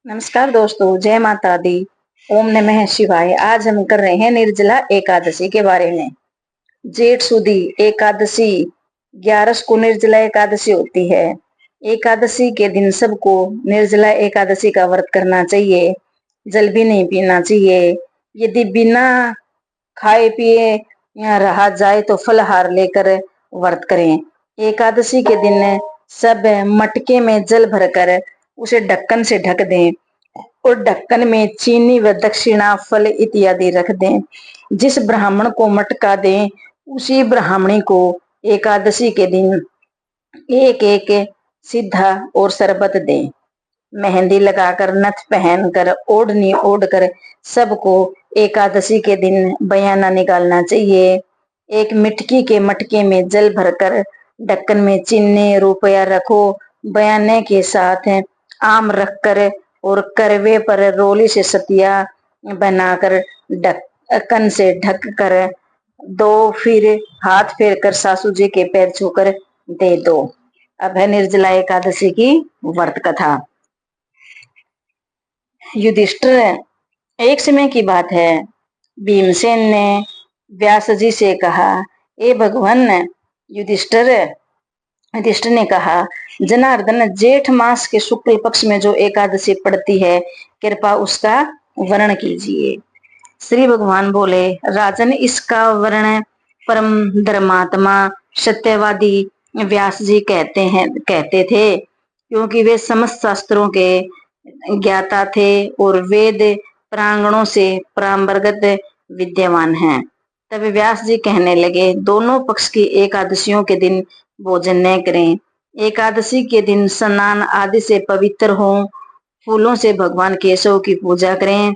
नमस्कार दोस्तों, जय माता दी। ओम नमः शिवाय। आज हम कर रहे हैं निर्जला एकादशी के बारे में। जेठ सुदी एकादशी 11 को निर्जला एकादशी होती है। एकादशी के दिन सबको निर्जला एकादशी का व्रत करना चाहिए। जल भी नहीं पीना चाहिए। यदि बिना खाए पिए रहा जाए तो फलहार लेकर व्रत करें। एकादशी के दिन सब मटके में जल भरकर उसे ढक्कन से ढक दें और ढक्कन में चीनी व दक्षिणा फल इत्यादि रख दें। जिस ब्राह्मण को मटका दें उसी ब्राह्मणी को एकादशी के दिन एक एक सीधा और शरबत दें। मेहंदी लगाकर, नथ पहनकर, ओढ़नी ओढ़कर सबको एकादशी के दिन बयाना निकालना चाहिए। एक मिटकी के मटके में जल भरकर ढक्कन में चीनी रुपया रखो। बयाने के साथ आम रखकर और करवे पर रोली से सतिया बनाकर ढक्कन से ढक कर दो। फिर हाथ फेर कर सासू जी के पैर छूकर दे दो। अब है निर्जला एकादशी की व्रत कथा। युधिष्ठिर, एक समय की बात है, भीमसेन ने व्यास जी से कहा, ए भगवान। युधिष्ठिर युधिष्ठिर ने कहा, जनार्दन, जेठ मास के शुक्ल पक्ष में जो एकादशी पड़ती है, कृपा उसका वर्णन कीजिए। श्री भगवान बोले, राजन, इसका वर्णन परम धर्मात्मा सत्यवादी व्यास जी कहते थे, क्योंकि वे समस्त शास्त्रों के ज्ञाता थे और वेद प्रांगणों से परामर्गत विद्यमान हैं। तब व्यास जी कहने लगे, दोनों पक्ष की एकादशियों के दिन भोजन न करें। एकादशी के दिन स्नान आदि से पवित्र हों, फूलों से भगवान केशव की पूजा करें।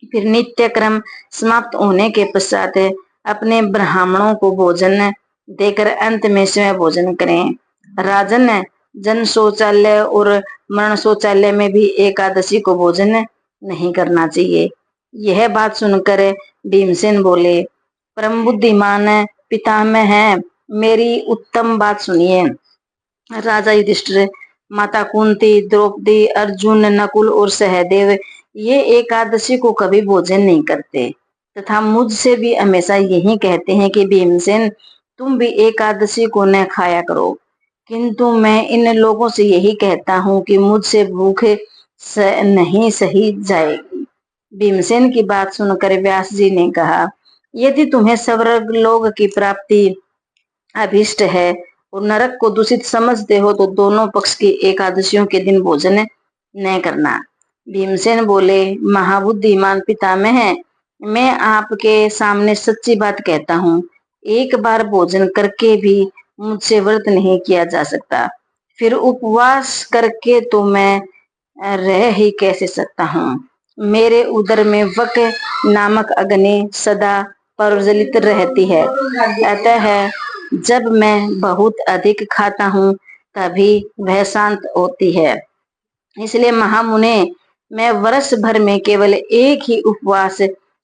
फिर नित्य क्रम समाप्त होने के पश्चात अपने ब्राह्मणों को भोजन देकर अंत में स्वयं भोजन करें। राजन, जन शौचालय और मरण शौचालय में भी एकादशी को भोजन नहीं करना चाहिए। यह बात सुनकर भीमसेन बोले, परम बुद्धिमान पितामह है, मेरी उत्तम बात सुनिए। राजा युधिष्ठिर, माता कुंती, द्रौपदी, अर्जुन, नकुल और सहदेव ये एकादशी को कभी भोजन नहीं करते तथा मुझसे भी हमेशा यही कहते हैं कि भीमसेन, तुम भी एकादशी को न खाया करो। किंतु मैं इन लोगों से यही कहता हूँ कि मुझसे भूख नहीं सही जाएगी। भीमसेन की बात सुनकर व्यास जी ने कहा, यदि तुम्हें स्वर्ग लोक की प्राप्ति अभिष्ट है और नरक को दूषित समझते हो तो दोनों पक्ष की एकादशियों के दिन भोजन न करना। भीमसेन बोले, महाबुद्धिमान पितामह है, मैं आपके सामने सच्ची बात कहता हूँ, एक बार भोजन करके भी मुझसे व्रत नहीं किया जा सकता, फिर उपवास करके तो मैं रह ही कैसे सकता हूँ। मेरे उदर में वक नामक अग्नि सदा प्रज्वलित रहती है, अतः जब मैं बहुत अधिक खाता हूँ तभी वह शांत होती है। इसलिए महामुने, मैं वर्ष भर में केवल एक ही उपवास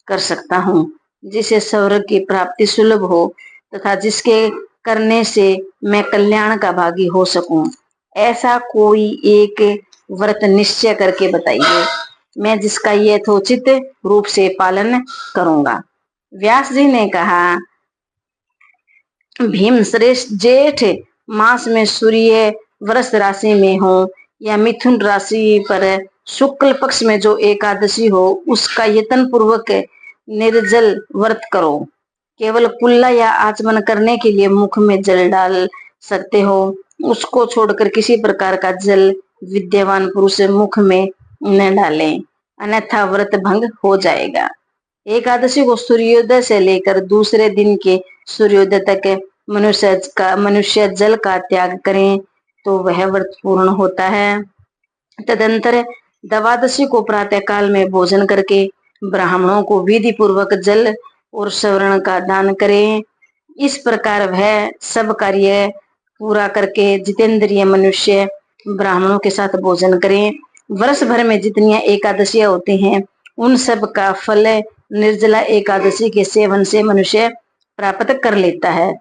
कर सकता हूँ, जिसे स्वर्ग की प्राप्ति सुलभ हो तथा जिसके करने से मैं कल्याण का भागी हो सकूं। ऐसा कोई एक व्रत निश्चय करके बताइए, मैं जिसका यथोचित रूप से पालन करूंगा। व्यास जी ने कहा, भीम श्रेष्ठ, जेठ मास में सूर्य वृष राशि में हो या मिथुन राशि पर शुक्ल पक्ष में जो एकादशी हो, उसका यत्न पूर्वक निर्जल व्रत करो। केवल कुल्ला या आचमन करने के लिए मुख में जल डाल सकते हो, उसको छोड़कर किसी प्रकार का जल विद्यमान पुरुष मुख में न डालें, अन्यथा व्रत भंग हो जाएगा। एकादशी को सूर्योदय से लेकर दूसरे दिन के सूर्योदय तक मनुष्य जल का त्याग करें तो वह व्रत पूर्ण होता है। तदंतर द्वादशी को प्रातः काल में भोजन करके ब्राह्मणों को विधि पूर्वक जल और स्वर्ण का दान करें। इस प्रकार वह सब कार्य पूरा करके जितेंद्रिय मनुष्य ब्राह्मणों के साथ भोजन करें। वर्ष भर में जितनी एकादशियां होती हैं, उन सब का फल निर्जला एकादशी के सेवन से मनुष्य प्राप्त कर लेता है,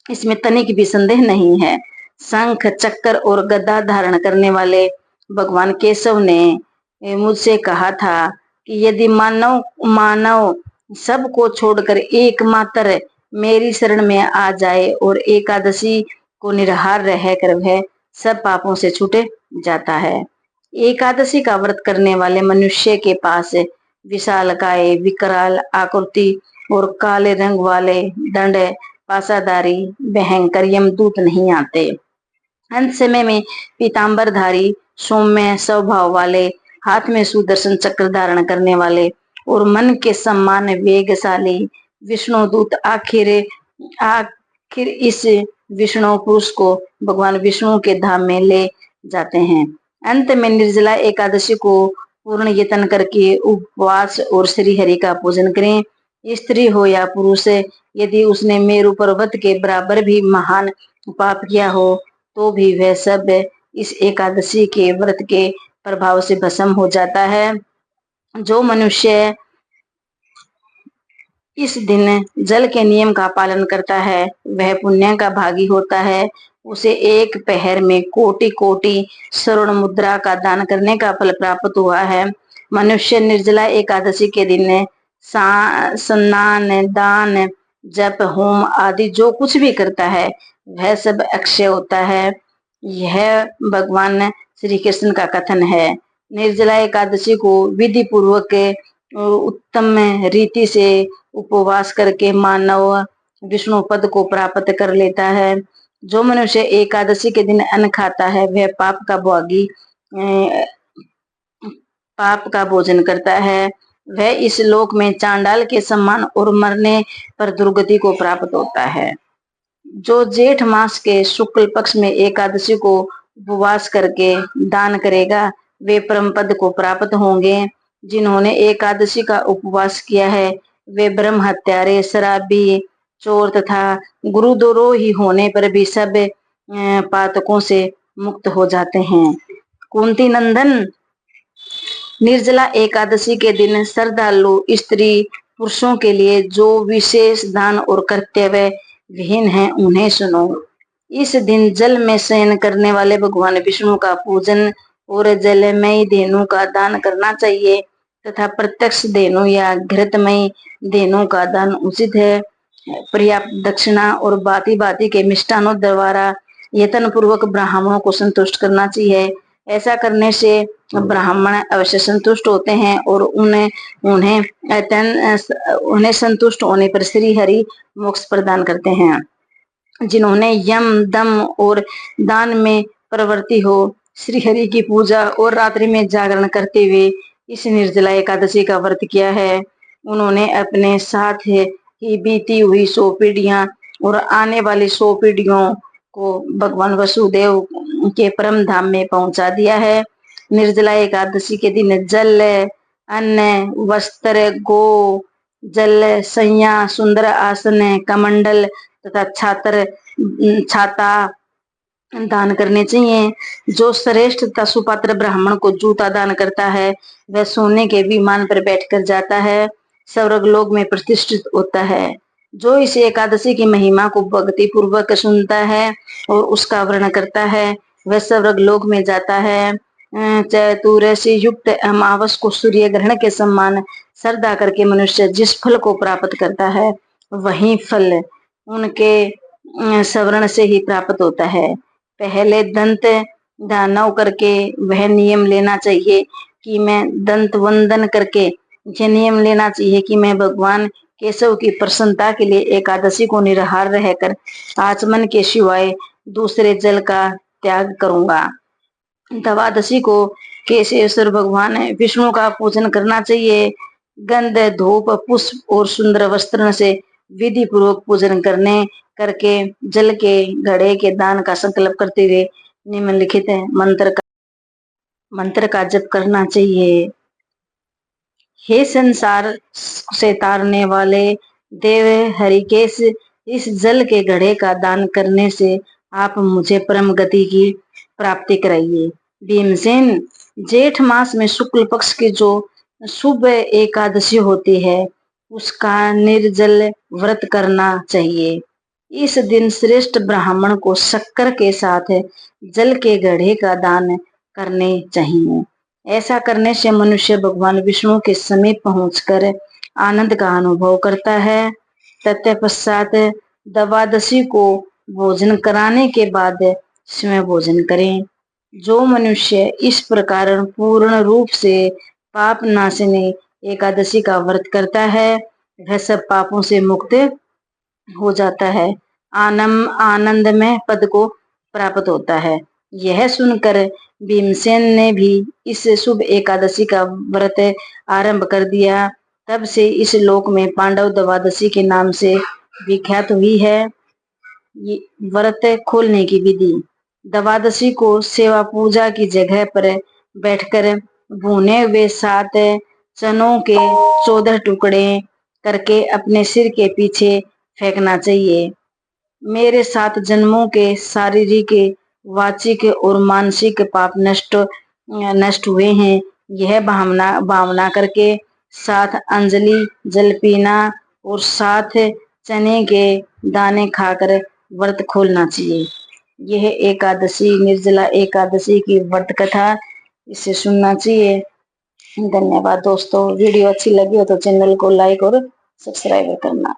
इसमें तनिक भी संदेह नहीं है। शंख, चक्र और गदा धारण करने वाले भगवान केशव ने मुझसे कहा था कि यदि मानव मानव सबको छोड़कर एकमात्र मेरी शरण में आ जाए और एकादशी को निराहार रहकर वह सब पापों से छूट जाता है। एकादशी का व्रत करने वाले मनुष्य के पास विशालकाय, विकराल आकृति और काले रंग वाले दंड पासाधारी भयंकर यमदूत नहीं आते। अंत समय में पीतांबरधारी, सौम्य स्वभाव वाले, हाथ में सुदर्शन चक्र धारण करने वाले और मन के समान वेगशाली विष्णुदूत आखिर इस विष्णु पुरुष को भगवान विष्णु के धाम में ले जाते हैं। अंत में निर्जला एकादशी को पूर्ण यत्न करके उपवास और श्री हरि का पूजन करें। स्त्री हो या पुरुष, यदि उसने मेरु पर्वत के बराबर भी महान पाप किया हो तो भी वह सब इस एकादशी के व्रत के प्रभाव से भस्म हो जाता है। जो मनुष्य इस दिन जल के नियम का पालन करता है वह पुण्य का भागी होता है। उसे एक पहर में कोटि कोटि स्वर्ण मुद्रा का दान करने का फल प्राप्त हुआ है। मनुष्य निर्जला एकादशी के दिन स्नान, दान, जप, होम आदि जो कुछ भी करता है वह सब अक्षय होता है। यह भगवान श्री कृष्ण का कथन है। निर्जला एकादशी को विधि पूर्वक उत्तम रीति से उपवास करके मानव विष्णु पद को प्राप्त कर लेता है। जो मनुष्य एकादशी के दिन अन्न खाता है वह पाप का भोजन करता है। वह इस लोक में चांडाल के समान और मरने पर दुर्गति को प्राप्त होता है। जो जेठ मास के शुक्ल पक्ष में एकादशी को उपवास करके दान करेगा वे परम पद को प्राप्त होंगे। जिन्होंने एकादशी का उपवास किया है वे ब्रह्म हत्यारे, शराबी, चोर तथा गुरुद्रोही होने पर भी सब पातकों से मुक्त हो जाते हैं। कुंती नंदन, निर्जला एकादशी के दिन श्रद्धालु स्त्री पुरुषों के लिए जो विशेष दान और कर्तव्य विहीन है उन्हें सुनो। इस दिन जल में शयन करने वाले भगवान विष्णु का पूजन और जलमयी धेनु का दान करना चाहिए तथा प्रत्यक्ष धेनु या घृतमयी धेनु का दान उचित है। पर्याप्त दक्षिणा और भांति भांति के मिष्टानों द्वारा यत्न पूर्वक ब्राह्मणों को संतुष्ट करना चाहिए। ऐसा करने से ब्राह्मण अवश्य संतुष्ट होते हैं और उन्हें संतुष्ट होने पर श्री हरि मोक्ष प्रदान करते हैं। जिन्होंने यम, दम और दान में प्रवृत्ति हो, श्री हरि की पूजा और रात्रि में जागरण करते हुए इस निर्जला एकादशी का व्रत किया है, उन्होंने अपने साथ ही बीती हुई 100 पीढ़ियां और आने वाली 100 पीढ़ियों को भगवान वसुदेव के परम धाम में पहुंचा दिया है। निर्जला एकादशी के दिन जल, अन्न, वस्त्र, गो, जल, सैया, सुंदर आसन, कमंडल तथा छाता दान करने चाहिए। जो श्रेष्ठ तथा सुपात्र ब्राह्मण को जूता दान करता है वह सोने के विमान पर बैठकर जाता है, स्वर्ग लोक में प्रतिष्ठित होता है। जो इस एकादशी की महिमा को भक्ति पूर्वक सुनता है और उसका वर्णन करता है वह स्वर्ग लोक में जाता है। चतुर्दशी युक्त अमावस को सूर्य ग्रहण के समान श्रद्धा करके मनुष्य जिस फल को प्राप्त करता है वही फल उनके सवर्ण से ही प्राप्त होता है। पहले दंत दानव करके वह नियम लेना चाहिए कि मैं दंत वंदन करके यह नियम लेना चाहिए कि मैं भगवान केशव की प्रसन्नता के लिए एकादशी को निराहार रहकर आचमन के सिवाय दूसरे जल का त्याग करूंगा। द्वादशी को केशवेश्वर भगवान विष्णु का पूजन करना चाहिए। गंध, धूप, पुष्प और सुंदर वस्त्र से विधि पूर्वक पूजन करके जल के घड़े के दान का संकल्प करते हुए निम्नलिखित मंत्र का जप करना चाहिए। हे संसार से तारने वाले देव हरिकेश, इस जल के घड़े का दान करने से आप मुझे परम गति की प्राप्ति कराइए। भीमसेन, जेठ मास में शुक्ल पक्ष की जो शुभ एकादशी होती है उसका निर्जल व्रत करना चाहिए। इस दिन श्रेष्ठ ब्राह्मण को शक्कर के साथ जल के घड़े का दान करने चाहिए। ऐसा करने से मनुष्य भगवान विष्णु के समीप पहुंचकर आनंद का अनुभव करता है। तत्पश्चात द्वादशी को भोजन कराने के बाद स्वयं भोजन करें। जो मनुष्य इस प्रकार पूर्ण रूप से पाप नाशनी एकादशी का व्रत करता है वह सब पापों से मुक्त हो जाता है, आनंदमय पद को प्राप्त होता है। यह सुनकर भीमसेन ने भी इस शुभ एकादशी का व्रत आरंभ कर दिया। तब से इस लोक में पांडव द्वादशी के नाम से विख्यात हुई है। ये व्रत खोलने की विधि। द्वादशी को सेवा पूजा की जगह पर बैठकर भुने हुए 7 चनों के 14 टुकड़े करके अपने सिर के पीछे फेंकना चाहिए। मेरे 7 जन्मों के शारीरिक, वाचिक और मानसिक पाप नष्ट हुए हैं। यह भावना करके 7 अंजलि जल पीना और 7 चने के दाने खाकर व्रत खोलना चाहिए। यह एकादशी निर्जला एकादशी की व्रत कथा इसे सुनना चाहिए। धन्यवाद दोस्तों। वीडियो अच्छी लगी हो तो चैनल को लाइक और सब्सक्राइब करना।